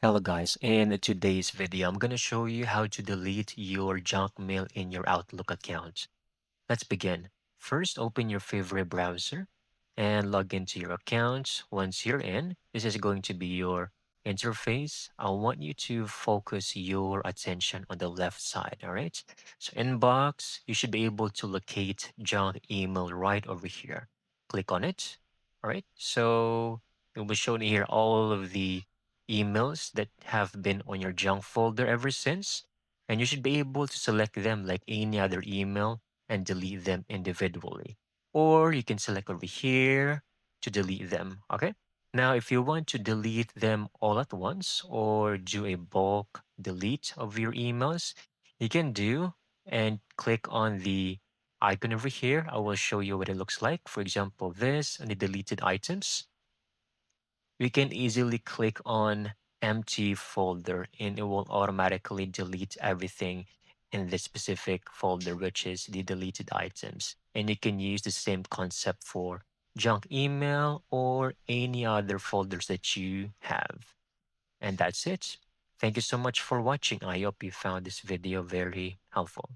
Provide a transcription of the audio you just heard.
Hello guys, in today's video, I'm gonna show you how to delete your junk mail in your Outlook account. Let's begin. First, open your favorite browser and log into your account. Once you're in, this is going to be your interface. I want you to focus your attention on the left side, all right? So inbox, you should be able to locate junk email right over here. Click on it, all right? So it will be shown here all of the emails that have been on your junk folder ever since. And you should be able to select them like any other email and delete them individually. Or you can select over here to delete them. Okay. Now, if you want to delete them all at once or do a bulk delete of your emails, you can do and click on the icon over here. I will show you what it looks like. For example, this and the deleted items, we can easily click on empty folder and it will automatically delete everything in this specific folder, which is the deleted items. And you can use the same concept for junk email or any other folders that you have. And that's it. Thank you so much for watching. I hope you found this video very helpful.